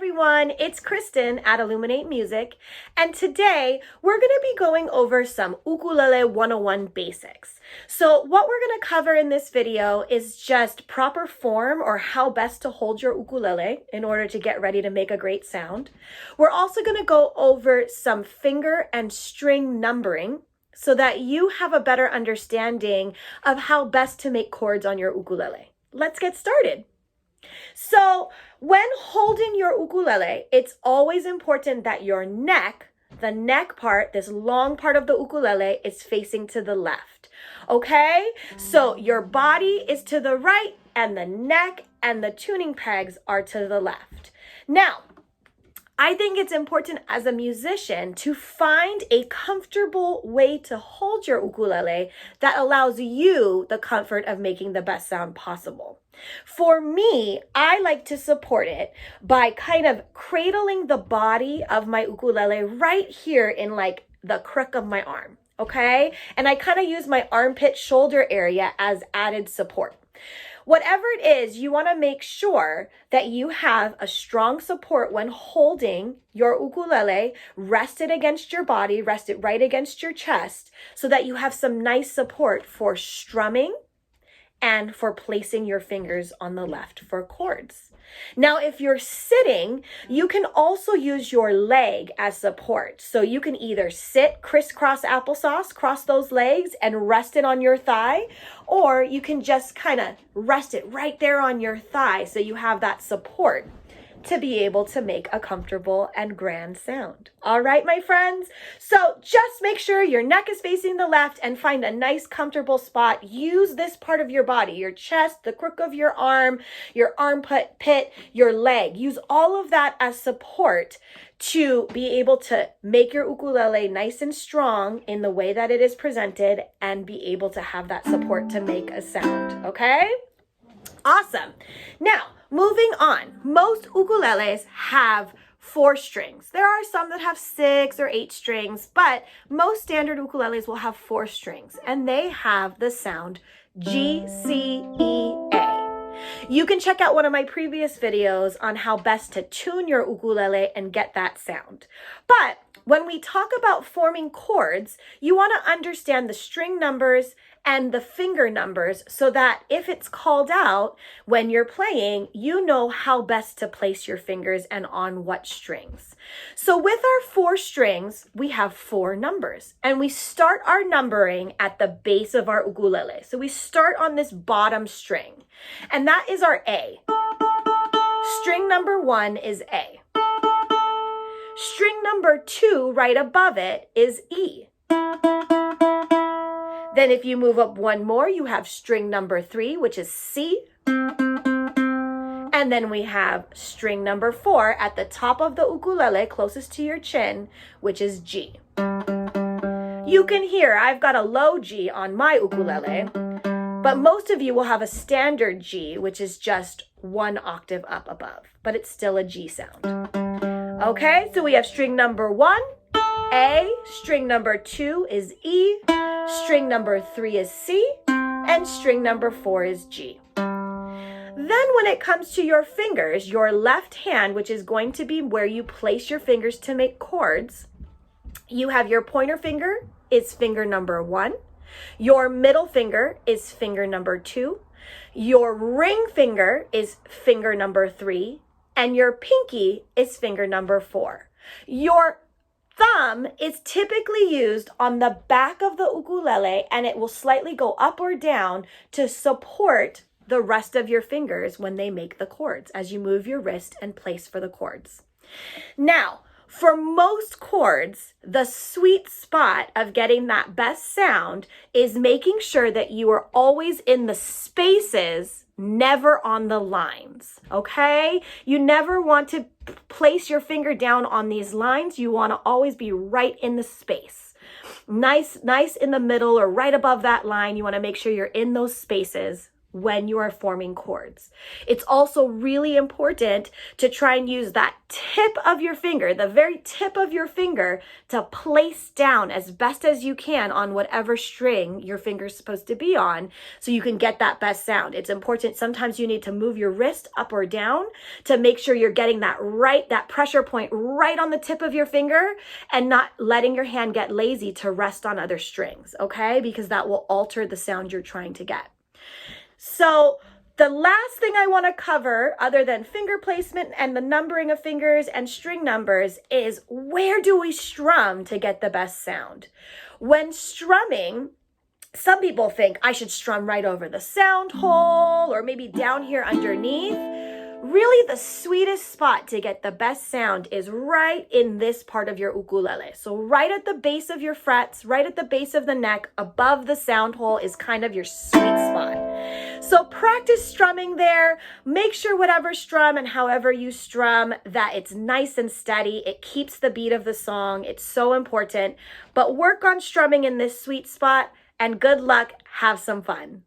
everyone, it's Kristen at Illuminate Music, and today we're going to be going over some Ukulele 101 basics. So what we're going to cover in this video is just proper form or how best to hold your ukulele in order to get ready to make a great sound. We're also going to go over some finger and string numbering so that you have a better understanding of how best to make chords on your ukulele. Let's get started. So when holding your ukulele, it's always important that your neck, the neck part, this long part of the ukulele, is facing to the left. Okay? So your body is to the right and the neck and the tuning pegs are to the left. Now, I think it's important as a musician to find a comfortable way to hold your ukulele that allows you the comfort of making the best sound possible. For me, I like to support it by kind of cradling the body of my ukulele right here in like the crook of my arm, okay? And I kind of use my armpit shoulder area as added support. Whatever it is, you want to make sure that you have a strong support when holding your ukulele, rest it against your body, rest it right against your chest, so that you have some nice support for strumming and for placing your fingers on the left for chords. Now, if you're sitting, you can also use your leg as support. So you can either sit crisscross applesauce, cross those legs and rest it on your thigh, or you can just kind of rest it right there on your thigh so you have that support to be able to make a comfortable and grand sound. All right, my friends? So just make sure your neck is facing the left and find a nice comfortable spot. Use this part of your body, your chest, the crook of your armpit, your leg. Use all of that as support to be able to make your ukulele nice and strong in the way that it is presented and be able to have that support to make a sound, okay? Awesome. Now, moving on. Most ukuleles have 4 strings. There are some that have 6 or 8 strings, but most standard ukuleles will have 4 strings, and they have the sound G, C, E, A. You can check out one of my previous videos on how best to tune your ukulele and get that sound. But when we talk about forming chords, you want to understand the string numbers and the finger numbers so that if it's called out when you're playing, you know how best to place your fingers and on what strings. So with our 4 strings, we have 4 numbers, and we start our numbering at the base of our ukulele. So we start on this bottom string, and that is our A. String number 1 is A. String number 2 right above it is E. Then if you move up one more, you have string number 3, which is C. And then we have string number 4 at the top of the ukulele, closest to your chin, which is G. You can hear I've got a low G on my ukulele, but most of you will have a standard G, which is just 1 octave up above, but it's still a G sound. Okay, so we have string number 1, A, string number 2 is E, string number 3 is C, and string number 4 is G. Then when it comes to your fingers, your left hand, which is going to be where you place your fingers to make chords, you have your pointer finger is finger number 1, your middle finger is finger number 2, your ring finger is finger number 3, and your pinky is finger number 4. Your thumb is typically used on the back of the ukulele, and it will slightly go up or down to support the rest of your fingers when they make the chords as you move your wrist and place for the chords. Now, for most chords, the sweet spot of getting that best sound is making sure that you are always in the spaces, never on the lines, okay? You never want to place your finger down on these lines. You want to always be right in the space. Nice in the middle or right above that line. You want to make sure you're in those spaces when you are forming chords. It's also really important to try and use that tip of your finger, the very tip of your finger, to place down as best as you can on whatever string your finger's supposed to be on so you can get that best sound. It's important. Sometimes you need to move your wrist up or down to make sure you're getting that pressure point right on the tip of your finger and not letting your hand get lazy to rest on other strings, okay? Because that will alter the sound you're trying to get. So the last thing I want to cover, other than finger placement and the numbering of fingers and string numbers, is where do we strum to get the best sound? When strumming, some people think I should strum right over the sound hole or maybe down here underneath. Really, the sweetest spot to get the best sound is right in this part of your ukulele. So right at the base of your frets, right at the base of the neck, above the sound hole is kind of your sweet spot. So practice strumming there. Make sure whatever strum and however you strum, that it's nice and steady. It keeps the beat of the song. It's so important. But work on strumming in this sweet spot, and good luck. Have some fun.